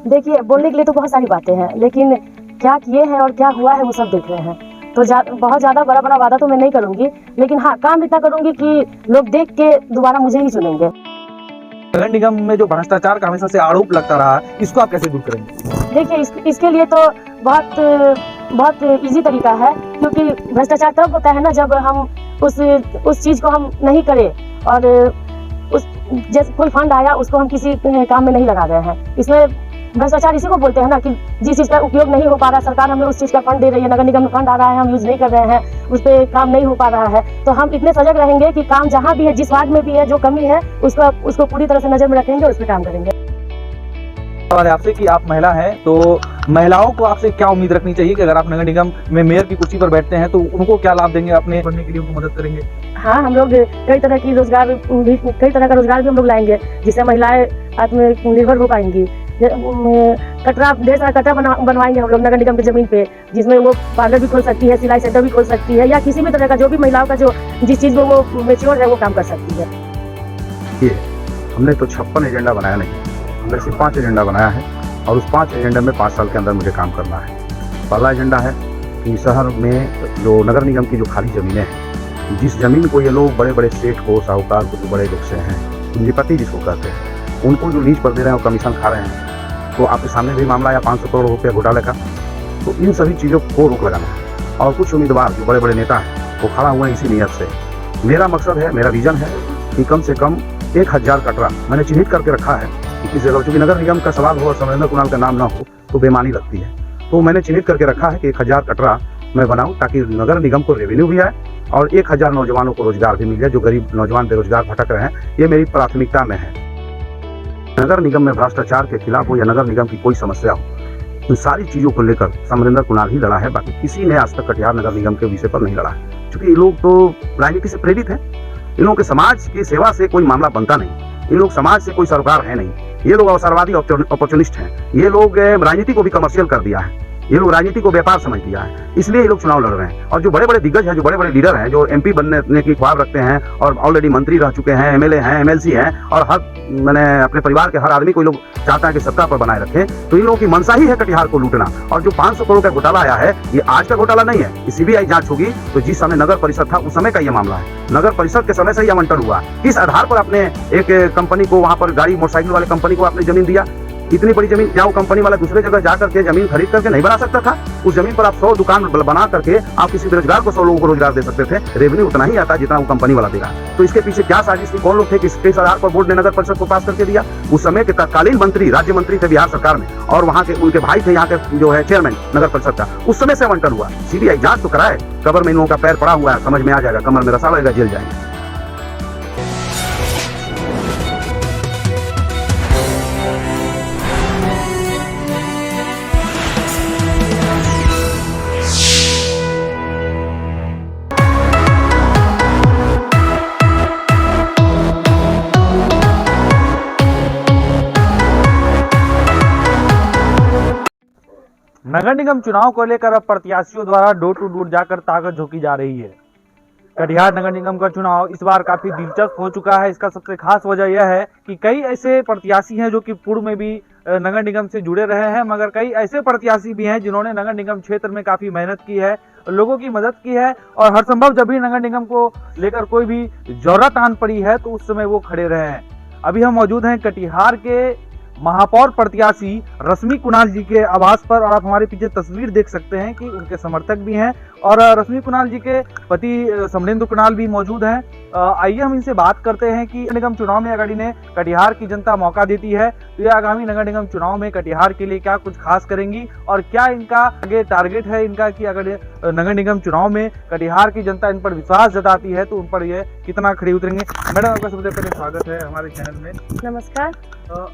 देखिए, बोलने के लिए तो बहुत सारी बातें हैं, लेकिन क्या किए हैं और क्या हुआ है वो सब देख रहे हैं। तो बहुत ज़्यादा बड़ा वादा तो मैं नहीं करूँगी, लेकिन हाँ, काम इतना करूँगी कि लोग देख के दोबारा मुझे ही चुनेंगे। नगर निगम में जो भ्रष्टाचार का हमेशा से आरोप लगता रहा, इसको आप कैसे दूर करेंगे? देखिए, इसके लिए तो बहुत ईज़ी तरीका है, क्योंकि भ्रष्टाचार तब होता है ना जब हम उस चीज़ को हम नहीं करें और उस जैसे कोई फंड आया उसको हम किसी काम में नहीं लगा रहे हैं। इसमें भ्रष्टाचार इसी को बोलते हैं ना कि जिस चीज़ का उपयोग नहीं हो पा रहा, सरकार हमें उस चीज़ का फंड दे रही है, नगर निगम में फंड आ रहा है, हम यूज़ नहीं कर रहे हैं, उस पर काम नहीं हो पा रहा है, तो हम इतने सजग रहेंगे कि काम जहाँ भी है, जिस वार्ड में भी है, जो कमी है उसको पूरी तरह से नज़र में रखेंगे और उस पर काम करेंगे। सवाल है आपसे कि आप महिला हैं, तो महिलाओं को आपसे क्या उम्मीद रखनी चाहिए कि अगर आप नगर निगम में मेयर की कुर्सी पर बैठते हैं तो उनको क्या लाभ देंगे, अपने बनने के लिए उनको मदद करेंगे? हाँ, हम लोग कई तरह का रोजगार भी हम लोग लाएंगे, जिससे महिलाएं आत्मनिर्भर हो पाएंगी। ढेर सारा कटरा बनवाएंगे हम लोग नगर निगम की जमीन पे, जिसमें वो पार्लर भी खोल सकती है, सिलाई सेंटर भी खोल सकती है, या किसी भी तरह का जो भी महिलाओं का जिस चीज में वो मेच्योर है वो काम कर सकती है। ये हमने तो 56 एजेंडा बनाया नहीं, हमने सिर्फ 5 एजेंडा बनाया है और उस 5 एजेंडा में 5 साल के अंदर मुझे काम करना है। पहला एजेंडा है कि शहर में जो नगर निगम की जो खाली ज़मीनें हैं, जिस ज़मीन को ये लोग बड़े बड़े सेठ को, साहूकार को, जो बड़े लोग से हैं, पूंजीपति जिसको कहते हैं, उनको जो लीज पर दे रहे हैं और कमीशन खा रहे हैं, तो आपके सामने भी मामला आया 500 करोड़ रुपये घोटाले का। तो इन सभी चीज़ों को रोक लगाना है। और कुछ उम्मीदवार जो बड़े बड़े नेता हैं वो खड़ा हुए हैं इसी नीयत से। मेरा मकसद है, मेरा विजन है कि कम से कम 1000 कटरा मैंने चिन्हित करके रखा है कि किसी जगह, चूँकि नगर निगम का सवाल हो और समरेंद्र कुणाल का नाम ना हो तो बेमानी लगती है, तो मैंने चिन्हित करके रखा है कि 1000 कटरा मैं बनाऊं ताकि नगर निगम को रेवेन्यू भी आए और 1000 नौजवानों को रोजगार भी मिल जाए, जो गरीब नौजवान बेरोजगार भटक रहे हैं। ये मेरी प्राथमिकता में है। नगर निगम में भ्रष्टाचार के खिलाफ हो या नगर निगम की कोई समस्या हो, इन सारी चीज़ों को लेकर समरेंद्र कुणाल ही लड़ा है, बाकी किसी ने आज तक कटिहार नगर निगम के विषय पर नहीं लड़ा है। क्योंकि ये लोग तो राजनीति से प्रेरित हैं, इन लोगों के समाज की सेवा से कोई मामला बनता नहीं, ये लोग समाज से कोई सरोकार है नहीं, ये लोग अवसरवादी अपॉर्चुनिस्ट हैं, ये लोग राजनीति को भी कमर्शियल कर दिया है, ये लोग राजनीति को व्यापार समझ लिया है, इसलिए ये लोग चुनाव लड़ रहे हैं। और जो बड़े बड़े दिग्गज हैं, जो बड़े बड़े लीडर हैं, जो एमपी बनने की ख्वाब रखते हैं और ऑलरेडी मंत्री रह चुके हैं, एमएलए हैं, एमएलसी हैं, और मैंने अपने परिवार के हर आदमी को लोग चाहता है कि सत्ता पर बनाए रखें, तो इन लोगों की मंशा ही है कटिहार को लूटना। और जो 500 करोड़ का घोटाला आया है, ये आज का घोटाला नहीं है, ये सीबीआई जांच होगी। तो जिस समय नगर परिषद था उस समय का ये मामला है, नगर परिषद के समय से ही आवंटन हुआ। किस आधार पर आपने एक कंपनी को, वहां पर गाड़ी मोटरसाइकिल वाले कंपनी को आपने जमीन दिया? इतनी बड़ी जमीन क्या वो कंपनी वाला दूसरे जगह जा करके जमीन खरीद करके नहीं बना सकता था? उस जमीन पर आप 100 दुकान बना करके आप किसी बेरोजगार को 100 लोगों को रोजगार दे सकते थे। रेवेन्यू उतना ही आता जितना वो कंपनी वाला देगा। तो इसके पीछे क्या साजिश थी, कौन लोग थे, किस आधार पर बोर्ड ने नगर परिषद को पास करके दिया? उस समय के तत्कालीन मंत्री, राज्य मंत्री थे बिहार सरकार में, और वहाँ के उनके भाई थे यहाँ के जो है चेयरमैन नगर परिषद का, उस समय से आवंटन हुआ। सीबीआई जांच तो कराए, कबर में इन लोगों का पैर पड़ा हुआ है, समझ में आ जाएगा, कमर में रसा लगेगा, जेल जाएंगे। नगर निगम चुनाव को लेकर अब प्रत्याशियों द्वारा डोर टू डोर जाकर ताकत झोंकी जा रही है। कटिहार नगर निगम का चुनाव इस बार काफी दिलचस्प हो चुका है। इसका सबसे खास वजह यह है कि कई ऐसे प्रत्याशी हैं जो कि पूर्व में भी नगर निगम से जुड़े रहे हैं, मगर कई ऐसे प्रत्याशी भी हैं जिन्होंने नगर निगम क्षेत्र में काफी मेहनत की है, लोगों की मदद की है, और हर संभव जब भी नगर निगम को लेकर कोई भी जरूरत आन पड़ी है तो उस समय वो खड़े रहे हैं। अभी हम मौजूद हैं कटिहार के महापौर प्रत्याशी रश्मि कुणाल जी के आवास पर, और आप हमारे पीछे तस्वीर देख सकते हैं कि उनके समर्थक भी हैं और रश्मि कुणाल जी के पति समरेंद्र कुणाल भी मौजूद हैं। आइए हम इनसे बात करते हैं कि निगम चुनाव में अगर इन्हें कटिहार की जनता मौका देती है तो ये आगामी नगर निगम चुनाव में कटिहार के लिए क्या कुछ खास करेंगी, और क्या इनका आगे टारगेट है इनका कि अगर नगर निगम चुनाव में कटिहार की जनता इन पर विश्वास जताती है तो उन पर ये कितना खड़े उतरेंगे। मैडम, आपका सबसे पहले स्वागत है हमारे चैनल में। नमस्कार।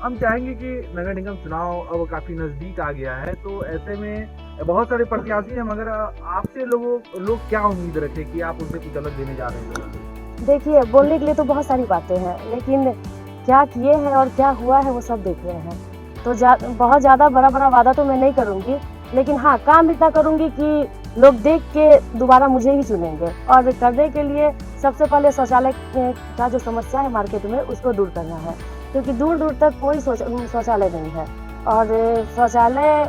हम चाहेंगे कि नगर निगम चुनाव अब काफी नजदीक आ गया है, तो ऐसे में बहुत सारे प्रत्याशी हैं, मगर आपसे लोग क्या उम्मीद रखें कि आप उनसे कुछ अलग देने जा रहे हैं? देखिए, बोलने के लिए तो बहुत सारी बातें हैं, लेकिन क्या किए हैं और क्या हुआ है वो सब देख रहे हैं। तो बहुत ज़्यादा बड़ा वादा तो मैं नहीं करूँगी, लेकिन हाँ, काम इतना करूँगी कि लोग देख के दोबारा मुझे ही चुनेंगे। और करने के लिए सबसे पहले शौचालय का जो समस्या है मार्केट में, उसको दूर करना है, क्योंकि दूर दूर तक कोई शौचालय नहीं है। और शौचालय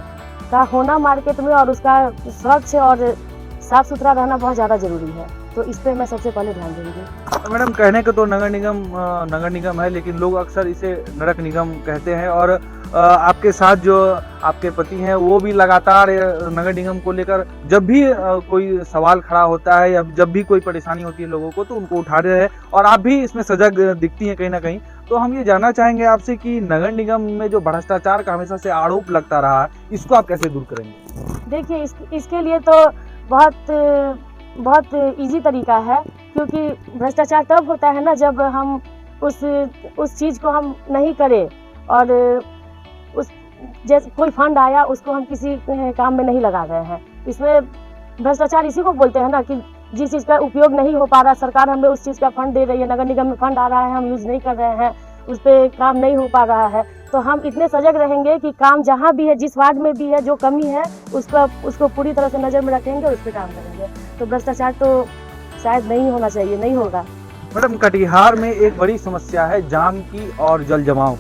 का होना मार्केट में और उसका स्वच्छ और साफ सुथरा रहना बहुत ज़्यादा ज़रूरी है, तो इस पर मैं सबसे पहले ध्यान दूंगी। मैडम, कहने को तो नगर निगम है, लेकिन लोग अक्सर इसे नरक निगम कहते हैं। और आपके साथ जो आपके पति हैं वो भी लगातार नगर निगम को लेकर जब भी कोई सवाल खड़ा होता है या जब भी कोई परेशानी होती है लोगों को, तो उनको उठा रहे हैं और आप भी इसमें सजग दिखती हैं कहीं ना कहीं। तो हम ये जानना चाहेंगे आपसे कि नगर निगम में जो भ्रष्टाचार का हमेशा से आरोप लगता रहा है, इसको आप कैसे दूर करेंगे? देखिए, इसके लिए तो बहुत इजी तरीका है, क्योंकि भ्रष्टाचार तब होता है ना जब हम उस चीज़ को हम नहीं करें और उस जैसे कोई फंड आया उसको हम किसी काम में नहीं लगा रहे हैं। इसमें भ्रष्टाचार इसी को बोलते हैं ना कि जिस चीज़ का उपयोग नहीं हो पा रहा, सरकार हमें उस चीज़ का फंड दे रही है, नगर निगम में फंड आ रहा है, हम यूज़ नहीं कर रहे हैं, उस पर काम नहीं हो पा रहा है, तो हम इतने सजग रहेंगे कि काम जहाँ भी है, जिस वार्ड में भी है, जो कमी है उसको पूरी तरह से नज़र में रखेंगे और उस पर काम करेंगे। तो भ्रष्टाचार तो शायद नहीं होना चाहिए, नहीं होगा। मैडम, कटिहार में एक बड़ी समस्या है जाम की और जल जमाव,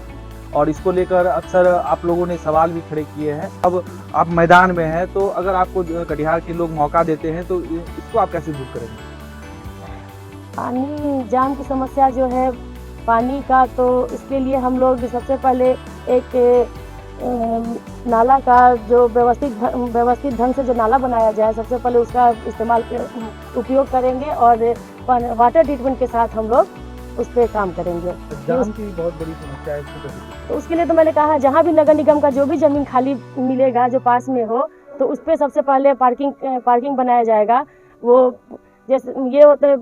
और इसको लेकर अक्सर आप लोगों ने सवाल भी खड़े किए हैं। अब आप मैदान में हैं, तो अगर आपको कटिहार के लोग मौका देते हैं तो इसको आप कैसे दूर करेंगे? पानी जाम की समस्या जो है पानी का, तो इसके लिए हम लोग सबसे पहले एक नाला का जो व्यवस्थित ढंग से जो नाला बनाया जाए, सबसे पहले उसका उपयोग करेंगे और वाटर ट्रीटमेंट के साथ हम लोग उस पर काम करेंगे। जाम की बहुत बड़ी समस्या है, तो उसके लिए तो मैंने कहा, जहाँ भी नगर निगम का जो भी ज़मीन खाली मिलेगा जो पास में हो, तो उस पर सबसे पहले पार्किंग बनाया जाएगा। वो जैसे ये होते हैं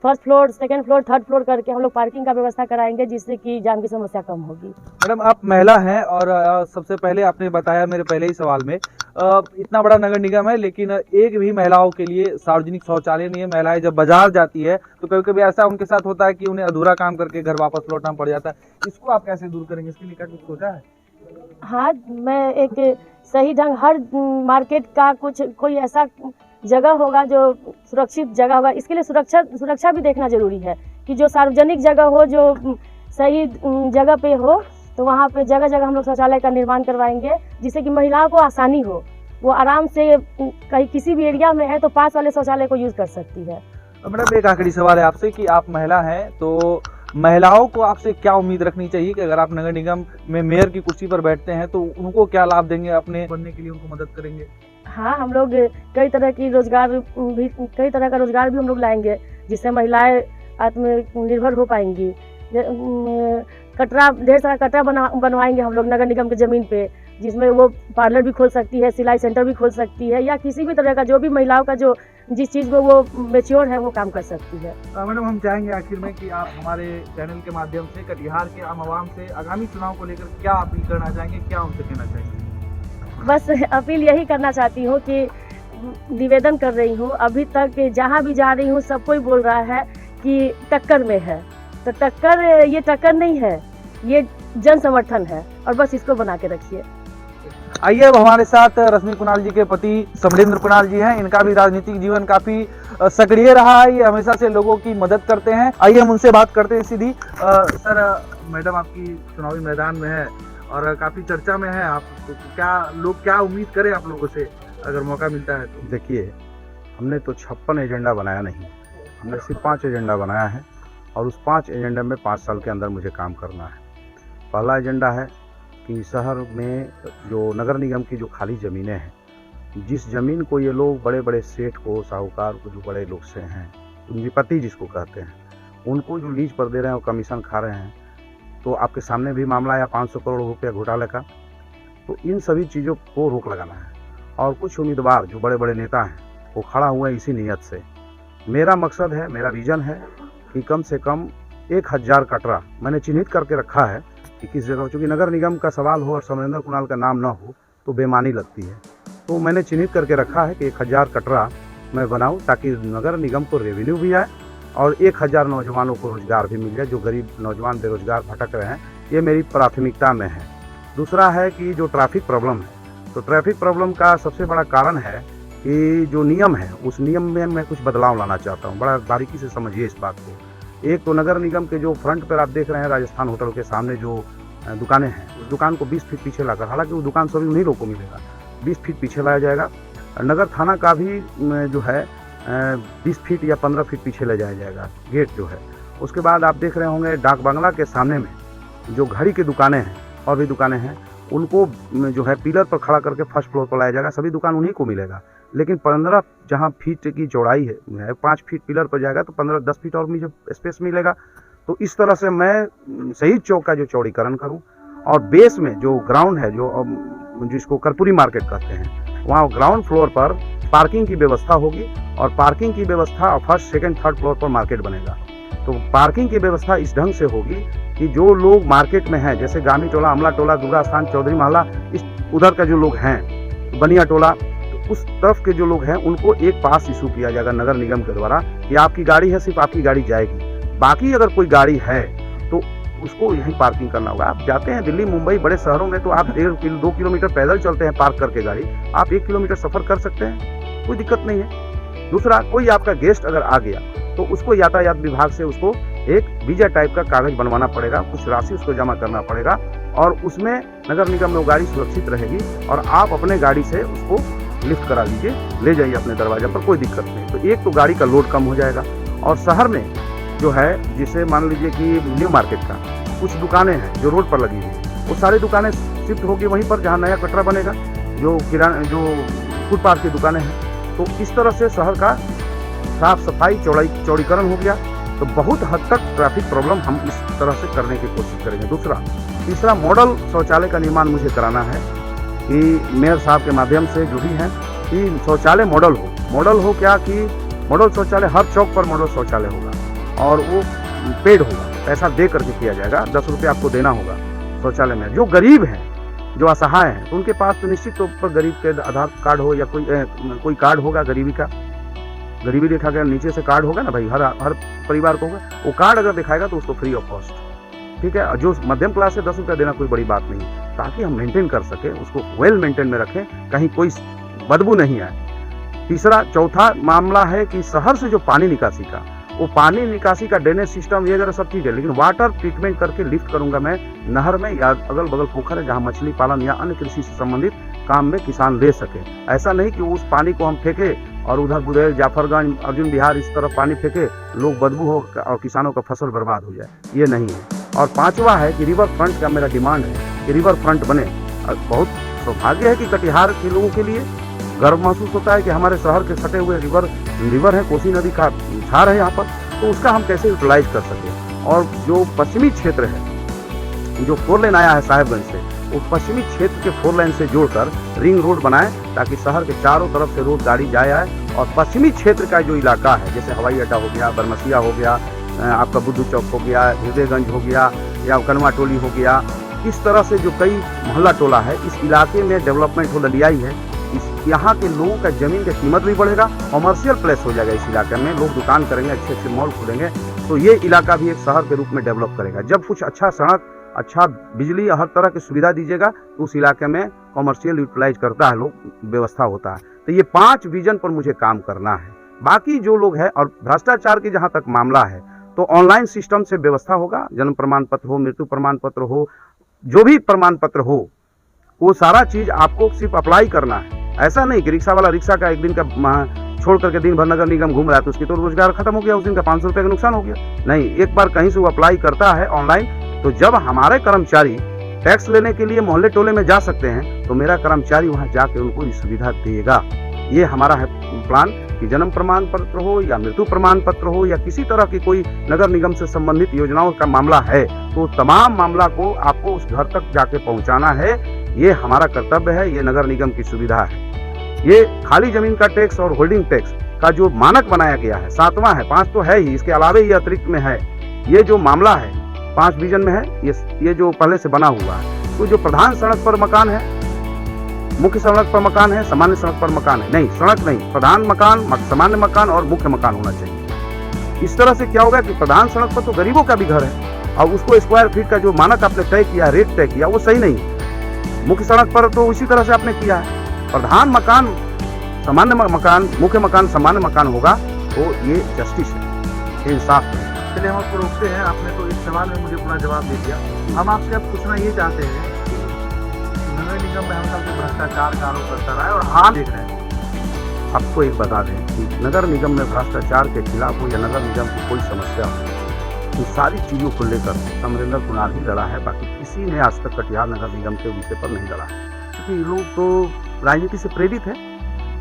first floor, second floor, third floor करके हम लोग पार्किंग का व्यवस्था कराएंगे, जिससे कि जाम की समस्या कम होगी। मैडम, आप महिला हैं और सबसे पहले आपने बताया मेरे पहले ही सवाल में, इतना बड़ा नगर निगम है लेकिन एक भी महिलाओं के लिए सार्वजनिक शौचालय नहीं है। महिलाएं जब बाजार जाती है तो कभी कभी ऐसा उनके साथ होता है कि उन्हें अधूरा काम करके घर वापस लौटना पड़ जाता है। इसको आप कैसे दूर करेंगे? इसके लिए क्या कुछ सोचा है? हाँ, मैं एक सही ढंग हर मार्केट का कोई ऐसा जगह होगा जो सुरक्षित जगह होगा। इसके लिए सुरक्षा भी देखना जरूरी है कि जो सार्वजनिक जगह हो, जो सही जगह पे हो, तो वहाँ पे जगह जगह हम लोग शौचालय का निर्माण करवाएंगे, जिससे कि महिलाओं को आसानी हो, वो आराम से कहीं किसी भी एरिया में है तो पास वाले शौचालय को यूज़ कर सकती है। मैडम, एक आखिरी सवाल है आपसे कि आप महिला हैं, तो महिलाओं को आपसे क्या उम्मीद रखनी चाहिए कि अगर आप नगर निगम में मेयर की कुर्सी पर बैठते हैं तो उनको क्या लाभ देंगे? अपने बनने के लिए उनको मदद करेंगे? हाँ, हम लोग कई तरह का रोजगार भी हम लोग लाएंगे, जिससे महिलाएं आत्मनिर्भर हो पाएंगी। ढेर सारा कटरा बनवाएंगे हम लोग नगर निगम की ज़मीन पे, जिसमें वो पार्लर भी खोल सकती है, सिलाई सेंटर भी खोल सकती है, या किसी भी तरह का जो भी महिलाओं का जो जिस चीज़ में वो मैच्योर है वो काम कर सकती है। मैडम, हम चाहेंगे आखिर में कि आप हमारे चैनल के माध्यम से कटिहार के आम आवाम से आगामी चुनाव को लेकर क्या अपील करना चाहेंगे, क्या उनसे कहना चाहेंगे? बस अपील यही करना चाहती हूँ कि निवेदन कर रही हूँ, अभी तक जहाँ भी जा रही हूँ सब कोई बोल रहा है कि टक्कर में है, तो ये टक्कर नहीं है, ये जन समर्थन है, और बस इसको बना के रखिए। आइए, अब हमारे साथ रश्मि कुणाल जी के पति समरेंद्र कुणाल जी हैं। इनका भी राजनीतिक जीवन काफी सक्रिय रहा है, ये हमेशा से लोगों की मदद करते हैं। आइए हम उनसे बात करते हैं सीधी। सर, मैडम आपकी चुनावी मैदान में है और काफी चर्चा में है आप, तो क्या उम्मीद करें आप लोगों से अगर मौका मिलता है तो? देखिए, हमने तो 56 एजेंडा बनाया नहीं, हमने सिर्फ 5 एजेंडा बनाया है, और उस 5 एजेंडा में 5 साल के अंदर मुझे काम करना है। पहला एजेंडा है कि शहर में जो नगर निगम की जो खाली ज़मीनें हैं, जिस ज़मीन को ये लोग बड़े बड़े सेठ को, साहूकार को, जो बड़े लोग से हैं, पूंजीपति जिसको कहते हैं, उनको जो लीज पर दे रहे हैं और कमीशन खा रहे हैं, तो आपके सामने भी मामला आया 500 करोड़ रुपया घोटाले का। तो इन सभी चीज़ों को रोक लगाना है, और कुछ उम्मीदवार जो बड़े बड़े नेता हैं वो खड़ा हुए इसी नीयत से। मेरा मकसद है, मेरा विज़न है कि कम से कम 1000 कटरा मैंने चिन्हित करके रखा है कि किस जगह, चूँकि नगर निगम का सवाल हो और समरेंद्र कुणाल का नाम ना हो तो बेमानी लगती है, तो मैंने चिन्हित करके रखा है कि 1000 कटरा मैं बनाऊं, ताकि नगर निगम को रेवेन्यू भी आए और 1000 नौजवानों को रोज़गार भी मिल जाए, जो गरीब नौजवान बेरोजगार भटक रहे हैं। ये मेरी प्राथमिकता में है। दूसरा है कि जो ट्रैफिक प्रॉब्लम है, तो ट्रैफिक प्रॉब्लम का सबसे बड़ा कारण है कि जो नियम है उस नियम में मैं कुछ बदलाव लाना चाहता हूँ। बड़ा बारीकी से समझिए इस बात को। एक तो नगर निगम के जो फ्रंट पर आप देख रहे हैं, राजस्थान होटल के सामने जो दुकानें हैं, उस दुकान को 20 फीट पीछे लाकर, हालांकि वो दुकान सभी उन्हीं लोगों को मिलेगा, 20 फीट पीछे लाया जाएगा। नगर थाना का भी जो है 20 फीट या 15 फीट पीछे ले जाया जाएगा गेट जो है। उसके बाद आप देख रहे होंगे डाक बंगला के सामने में जो घड़ी की दुकानें हैं और भी दुकानें हैं, उनको जो है पिलर पर खड़ा करके फर्स्ट फ्लोर पर लाया जाएगा, सभी दुकान उन्हीं को मिलेगा। लेकिन 15 जहाँ फीट की चौड़ाई है 5 फीट पिलर पर जाएगा तो 15-10 फीट और मुझे स्पेस मिलेगा। तो इस तरह से मैं शहीद चौक का जो चौड़ीकरण करूं और बेस में जो ग्राउंड है जिसको कर्पूरी मार्केट कहते हैं, वहाँ ग्राउंड फ्लोर पर पार्किंग की व्यवस्था होगी और पार्किंग की व्यवस्था फर्स्ट सेकंड थर्ड फ्लोर पर मार्केट बनेगा। तो पार्किंग की व्यवस्था इस ढंग से होगी कि जो लोग मार्केट में हैं, जैसे गामी टोला, अमला टोला, दुर्गा स्थान, चौधरी महला, इस उधर का जो लोग हैं, बनिया टोला, तो उस तरफ के जो लोग हैं उनको एक पास इशू किया जाएगा नगर निगम के द्वारा कि आपकी गाड़ी है, सिर्फ आपकी गाड़ी जाएगी। बाकी अगर कोई गाड़ी है तो उसको यहीं पार्किंग करना होगा। आप जाते हैं दिल्ली, मुंबई, बड़े शहरों में तो आप 1.5-2 किलोमीटर पैदल चलते हैं पार्क करके गाड़ी, आप 1 किलोमीटर सफर कर सकते हैं, कोई दिक्कत नहीं है। दूसरा, कोई आपका गेस्ट अगर आ गया तो उसको यातायात विभाग से उसको एक वीजा टाइप का कागज बनवाना पड़ेगा, कुछ राशि उसको जमा करना पड़ेगा और उसमें नगर निगम में वो गाड़ी सुरक्षित रहेगी और आप अपने गाड़ी से उसको लिफ्ट करा लीजिए, ले जाइए अपने दरवाजे पर, कोई दिक्कत नहीं। तो एक तो गाड़ी का लोड कम हो जाएगा और शहर में जो है, जिसे मान लीजिए कि न्यू मार्केट का कुछ दुकानें हैं जो रोड पर लगी हुई, वो सारी दुकानें शिफ्ट होगी वहीं पर जहाँ नया कटरा बनेगा, जो फुटपाथ की दुकानें हैं। तो इस तरह से शहर का साफ सफाई चौड़ीकरण हो गया तो बहुत हद तक ट्रैफिक प्रॉब्लम हम इस तरह से करने की कोशिश करेंगे। तीसरा मॉडल शौचालय का निर्माण मुझे कराना है कि मेयर साहब के माध्यम से जो भी है कि शौचालय मॉडल हो क्या कि मॉडल शौचालय हर चौक पर मॉडल शौचालय होगा और वो पेड होगा, पैसा दे करके किया जाएगा, 10 रुपये आपको देना होगा शौचालय में। जो गरीब हैं, जो असहाय हैं, तो उनके पास तो निश्चित तौर पर गरीब के आधार कार्ड हो या कोई कार्ड होगा गरीबी का, गरीबी रेखा का नीचे से कार्ड होगा ना भाई, हर परिवार को होगा, वो कार्ड अगर दिखाएगा तो उसको फ्री ऑफ कॉस्ट, ठीक है। जो मध्यम क्लास से 10 रुपया देना कोई बड़ी बात नहीं, ताकि हम मेंटेन कर सके, उसको वेल मेंटेन में रखें, कहीं कोई बदबू नहीं आए। चौथा मामला है कि शहर से जो पानी निकासी का, वो पानी निकासी का ड्रेनेज सिस्टम ये सब चीज़ है, लेकिन वाटर ट्रीटमेंट करके लिफ्ट करूंगा मैं नहर में या अगल बगल पोखर है जहाँ मछली पालन या अन्य कृषि से संबंधित काम में किसान ले सके। ऐसा नहीं कि उस पानी को हम फेंके और उधर बुदेल, जाफरगंज, अर्जुन विहार इस तरफ पानी फेंके, लोग बदबू हो और किसानों का फसल बर्बाद हो जाए, ये नहीं है। और पांचवा है कि रिवर फ्रंट का मेरा डिमांड है कि रिवर फ्रंट बने। बहुत सौभाग्य है कि कटिहार के लोगों के लिए गर्व महसूस होता है कि हमारे शहर के सटे हुए रिवर है, कोसी नदी का धार है यहाँ पर, तो उसका हम कैसे यूटिलाइज कर सकें। और जो पश्चिमी क्षेत्र है, जो 4 लेन आया है साहेबगंज से, वो पश्चिमी क्षेत्र के 4 लेन से जोड़कर रिंग रोड बनाए ताकि शहर के चारों तरफ से रोड गाड़ी जाए आए। और पश्चिमी क्षेत्र का जो इलाका है, जैसे हवाई अड्डा हो गया, बरमसिया हो गया, आपका बुद्धू चौक हो गया, हृदयगंज हो गया या कनवा टोली हो गया, इस तरह से जो कई मोहल्ला टोला है, इस इलाके में डेवलपमेंट हो लियाई है। यहाँ के लोगों का जमीन का कीमत भी बढ़ेगा, कमर्शियल प्लेस हो जाएगा इस इलाके में, लोग दुकान करेंगे, अच्छे अच्छे मॉल खोलेंगे, तो ये इलाका भी एक शहर के रूप में डेवलप करेगा। जब कुछ अच्छा सड़क, अच्छा बिजली, हर तरह की सुविधा दीजिएगा तो उस इलाके में कमर्शियल यूटिलाइज करता है लोग, व्यवस्था होता है। तो ये 5 विजन पर मुझे काम करना है। बाकी जो लोग हैं, और भ्रष्टाचार की जहाँ तक मामला है तो ऑनलाइन सिस्टम से व्यवस्था होगा, जन्म प्रमाण पत्र हो, मृत्यु प्रमाण पत्र हो, जो भी प्रमाण पत्र हो, वो सारा चीज आपको सिर्फ अप्लाई करना है। ऐसा नहीं कि रिक्शा वाला रिक्शा का एक दिन का छोड़ करके दिन भर नगर निगम घूम रहा है तो उसकी तो रोजगार खत्म हो गया, उस दिन का 500 रुपये का नुकसान हो गया। नहीं, एक बार कहीं से वो अप्लाई करता है ऑनलाइन, तो जब हमारे कर्मचारी टैक्स लेने के लिए मोहल्ले टोले में जा सकते हैं तो मेरा कर्मचारी वहां जाके उनको ये सुविधा देगा। ये हमारा है प्लान कि जन्म प्रमाण पत्र हो या मृत्यु प्रमाण पत्र हो या किसी तरह की कोई नगर निगम से संबंधित योजनाओं का मामला है तो तमाम मामला को आपको उस घर तक जाके पहुंचाना है। ये हमारा कर्तव्य है, ये नगर निगम की सुविधा है। ये खाली जमीन का टैक्स और होल्डिंग टैक्स का जो मानक बनाया गया है, 7वां है, 5 तो है ही, इसके अलावा ये अतिरिक्त में है। ये जो मामला है 5 विजन में है, ये जो पहले से बना हुआ है। तो जो प्रधान सड़क पर मकान है, मुख्य सड़क पर मकान है, सामान्य सड़क पर मकान है, नहीं सड़क नहीं, प्रधान मकान, सामान्य मकान और मुख्य मकान होना चाहिए। इस तरह से क्या होगा कि प्रधान सड़क पर तो गरीबों का भी घर है और उसको स्क्वायर फीट का जो मानक आपने तय किया, रेट तय किया, वो सही नहीं। मुख्य सड़क पर तो इसी तरह से आपने किया है, प्रधान मकान सामान्य मकान, मुख्य मकान सामान्य मकान होगा, तो ये जस्टिस है, इंसाफ है। चलिए हम आपको रोकते हैं, आपने तो इस सवाल में मुझे पूरा जवाब दे दिया। हम आपसे अब पूछना ये चाहते हैं कि नगर निगम में हम सब भ्रष्टाचार का आरोप करता रहा है और हाल देख रहे हैं। आपको एक बता दें कि नगर निगम में भ्रष्टाचार के खिलाफ हो या नगर निगम की कोई समस्या हो, इन सारी चीज़ों को लेकर समरेंद्र कुणाल ही लड़ा है, बाकी किसी ने आज तक कटिहार नगर निगम के विषय पर नहीं लड़ा है। क्योंकि ये लोग तो राजनीति से प्रेरित हैं,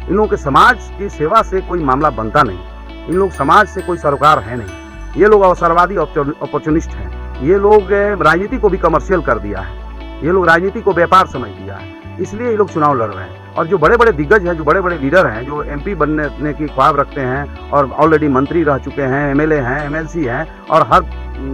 इन लोगों के समाज की सेवा से कोई मामला बनता नहीं, इन लोग समाज से कोई सरोकार है नहीं, ये लोग अवसरवादी अपॉर्चुनिस्ट हैं, ये लोग राजनीति को भी कमर्शियल कर दिया है, ये लोग राजनीति को व्यापार समझ दिया है, इसलिए ये लोग चुनाव लड़ रहे हैं। और जो बड़े बड़े दिग्गज हैं, जो बड़े बड़े लीडर हैं, जो एमपी बनने की ख्वाब रखते हैं और ऑलरेडी मंत्री रह चुके हैं, एमएलए हैं, एमएलसी हैं, और हर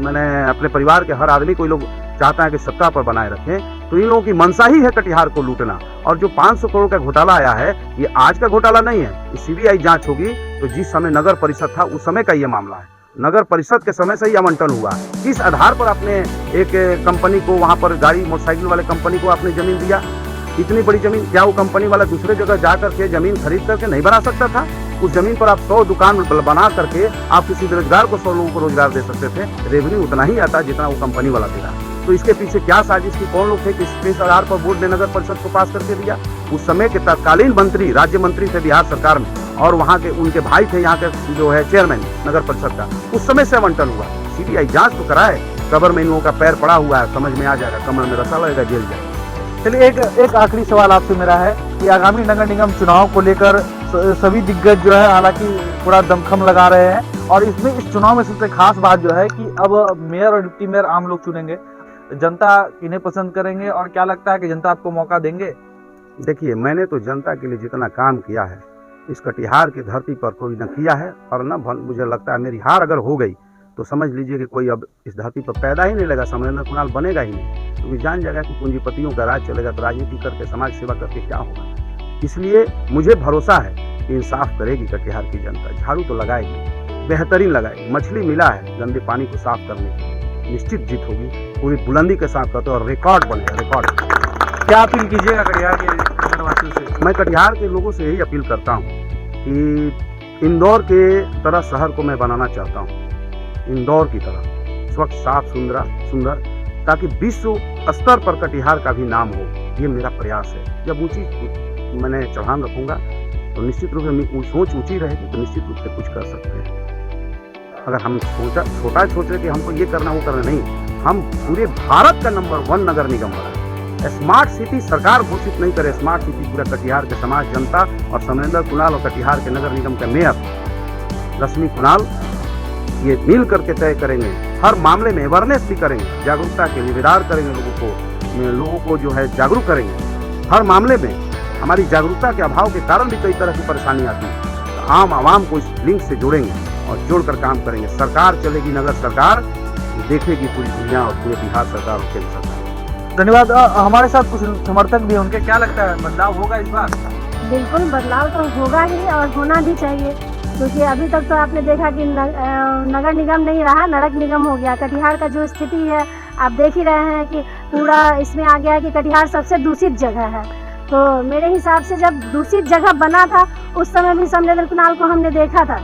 मैंने अपने परिवार के हर आदमी को ये लोग चाहता है कि सत्ता पर बनाए रखें, तो इन लोगों की मंशा ही है कटिहार को लूटना। और जो 500 करोड़ का घोटाला आया है, ये आज का घोटाला नहीं है, ये सीबीआई जांच होगी। तो जिस समय नगर परिषद था उस समय का ये मामला है, नगर परिषद के समय से ही आवंटन हुआ। किस आधार पर आपने एक कंपनी को, वहाँ पर गाड़ी मोटरसाइकिल वाले कंपनी को आपने जमीन दिया? इतनी बड़ी जमीन, क्या वो कंपनी वाला दूसरे जगह जा करके जमीन खरीद करके नहीं बना सकता था? उस जमीन पर आप 100 दुकान बना करके आप किसी बेरोजगार को 100 लोगों को रोजगार दे सकते थे। रेवेन्यू उतना ही आता जितना वो कंपनी वाला दे रहा। तो इसके पीछे क्या साजिश थी, कौन लोग थे, किस आधार पर बोर्ड ने नगर परिषद को पास करके दिया? उस समय के तत्कालीन मंत्री, राज्य मंत्री थे बिहार सरकार में, और वहाँ के उनके भाई थे यहाँ के जो है चेयरमैन नगर परिषद का, उस समय से आवंटन हुआ। सीबीआई जांच तो कराए, कबर में इन लोगों का पैर पड़ा हुआ है, समझ में आ जाएगा, कमर में रसा लगेगा, जेल जाएगा। चलिए एक आखिरी सवाल आपसे मेरा है कि आगामी नगर निगम चुनाव को लेकर सभी दिग्गज जो है हालांकि पूरा दमखम लगा रहे हैं, और इसमें इस चुनाव में सबसे खास बात जो है कि अब मेयर और डिप्टी मेयर आम लोग चुनेंगे, जनता इन्हें पसंद करेंगे, और क्या लगता है कि जनता आपको मौका देंगे? देखिए, मैंने तो जनता के लिए जितना काम किया है इस कटिहार की धरती पर कोई न किया है, और न मुझे लगता है मेरी हार अगर हो गई तो समझ लीजिए कि कोई अब इस धरती पर पैदा ही नहीं लगा, समरेंद्र कुणाल बनेगा ही नहीं, क्योंकि जान जाएगा कि पूंजीपतियों का राज चलेगा, तो राजनीति करके समाज सेवा करके क्या होगा। इसलिए मुझे भरोसा है कि इंसाफ करेगी कटिहार की जनता, झाड़ू तो लगाएगी, बेहतरीन लगाएगी। मछली मिला है गंदे पानी को साफ करने की, निश्चित जीत होगी, पूरी बुलंदी के साथ करते और रिकॉर्ड बनेगा, रिकॉर्ड। क्या अपील कीजिएगा कटिहार के नगरवासियों से? मैं कटिहार के लोगों से यही अपील करता हूँ कि इंदौर के तरह शहर को मैं बनाना चाहता हूँ, इंदौर की तरह स्वच्छ, साफ, सुंदर, ताकि विश्व स्तर पर कटिहार का भी नाम हो। ये मेरा प्रयास है। जब ऊंची मैंने चढ़ान रखूंगा तो निश्चित रूप से सोच ऊंची रहेगी, तो निश्चित रूप से कुछ कर सकते हैं। अगर हम छोटा सोच रहे कि हमको ये करना वो करना, नहीं, हम पूरे भारत का नंबर 1 नगर निगम बना। स्मार्ट सिटी सरकार घोषित नहीं करे, स्मार्ट सिटी पूरा कटिहार के समाज, जनता और समरेंद्र कुणाल और कटिहार के नगर निगम के मेयर रश्मि कुणाल ये मिल करके तय करेंगे। हर मामले में अवेयरनेस भी करेंगे, जागरूकता के लिए बेदार करेंगे, लोगों को जो है जागरूक करेंगे। हर मामले में हमारी जागरूकता के अभाव के कारण भी कई तरह की परेशानी आती है, तो आम आवाम को इस लिंक से जोड़ेंगे और जोड़कर काम करेंगे। सरकार चलेगी, नगर सरकार देखेगी पूरी दुनिया और पूरे बिहार सरकार और केंद्र सरकार। धन्यवाद। हमारे साथ कुछ समर्थक भी हैं, उनके क्या लगता है बदलाव होगा इस बार? बिल्कुल बदलाव तो होगा ही और होना भी चाहिए, क्योंकि अभी तक तो आपने देखा कि नगर निगम नहीं रहा, नरक निगम हो गया। कटिहार का जो स्थिति है आप देख ही रहे हैं कि पूरा इसमें आ गया है कि कटिहार सबसे दूषित जगह है। तो मेरे हिसाब से जब दूषित जगह बना था उस समय भी समरेंद्र कुणाल को हमने देखा था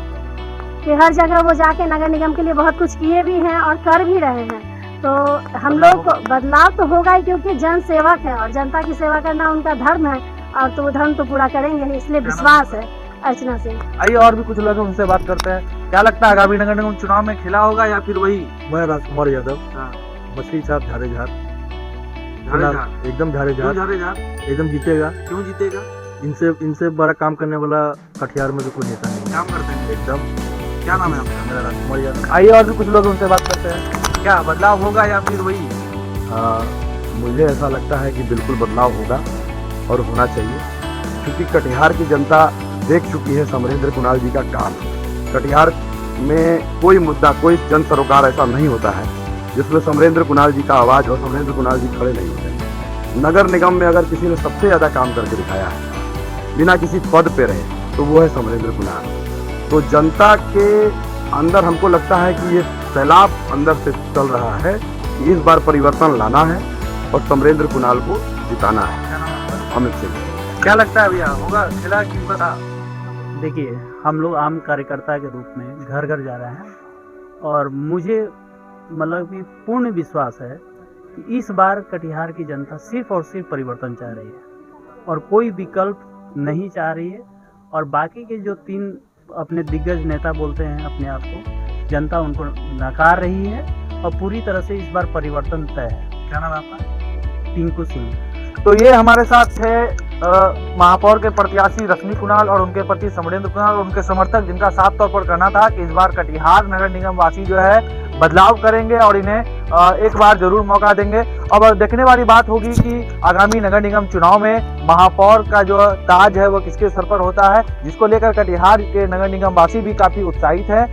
कि हर जगह वो जाके नगर निगम के लिए बहुत कुछ किए भी हैं और कर भी रहे हैं। तो हम लोग को बदलाव तो होगा ही, क्योंकि जन सेवक है और जनता की सेवा करना उनका धर्म है, और तो वो धर्म तो पूरा करेंगे, इसलिए विश्वास है। अर्चना सिंह। आइए और भी कुछ लोग उनसे बात करते हैं। क्या लगता है आगामी नगर निगम चुनाव में खेला होगा या फिर वही? मैं राजकुमार यादव, मछली छाप झारे झार, एकदम झारे झार एकदम जीतेगा। क्यों जीतेगा? इनसे बड़ा काम करने वाला कटिहार में तो कोई नेता नहीं। काम करते हैं एकदम। क्या नाम है आपका? मेरा राजकुमार यादव। आइए और भी कुछ लोग उनसे बात करते हैं। क्या बदलाव होगा या फिर वही? मुझे ऐसा लगता है कि बिल्कुल बदलाव होगा और होना चाहिए, क्योंकि कटिहार की जनता देख चुकी है समरेंद्र कुणाल जी का काम। कटिहार में कोई मुद्दा, कोई जन सरोकार ऐसा नहीं होता है जिसमें समरेंद्र कुणाल जी का आवाज़ और समरेंद्र कुणाल जी खड़े नहीं होते। नगर निगम में अगर किसी ने सबसे ज़्यादा काम करके दिखाया है बिना किसी पद पे रहे, तो वो है समरेंद्र कुणाल। तो जनता के अंदर हमको लगता है कि ये सैलाब अंदर से चल रहा है कि इस बार परिवर्तन लाना है और समरेंद्र कुणाल को जिताना है। अमित सिंह। क्या लगता है भैया, होगा खेला कि बता? देखिए, हम लोग आम कार्यकर्ता के रूप में घर घर जा रहे हैं और मुझे मतलब कि पूर्ण विश्वास है कि इस बार कटिहार की जनता सिर्फ और सिर्फ परिवर्तन चाह रही है और कोई विकल्प नहीं चाह रही है। और बाकी के जो 3 अपने दिग्गज नेता बोलते हैं अपने आप को, जनता उनको नकार रही है और पूरी तरह से इस बार परिवर्तन तय है। क्या नाम है आपका? टिंकू सिंह। तो ये हमारे साथ थे महापौर के प्रत्याशी रश्मि कुणाल और उनके पति समरेंद्र कुणाल और उनके समर्थक, जिनका साफ तौर पर कहना था कि इस बार कटिहार नगर निगम वासी जो है बदलाव करेंगे और इन्हें एक बार जरूर मौका देंगे। अब देखने वाली बात होगी कि आगामी नगर निगम चुनाव में महापौर का जो ताज है वो किसके सर पर होता है, जिसको लेकर कटिहार के नगर निगम वासी भी काफी उत्साहित है।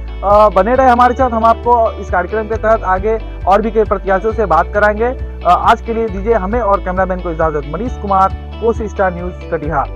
बने रहे हमारे साथ, हम आपको इस कार्यक्रम के तहत आगे और भी कई प्रत्याशियों से बात कराएंगे। आज के लिए दीजिए हमें और कैमरामैन को इजाजत। Manish Kumar, Kosi star news, Katihar.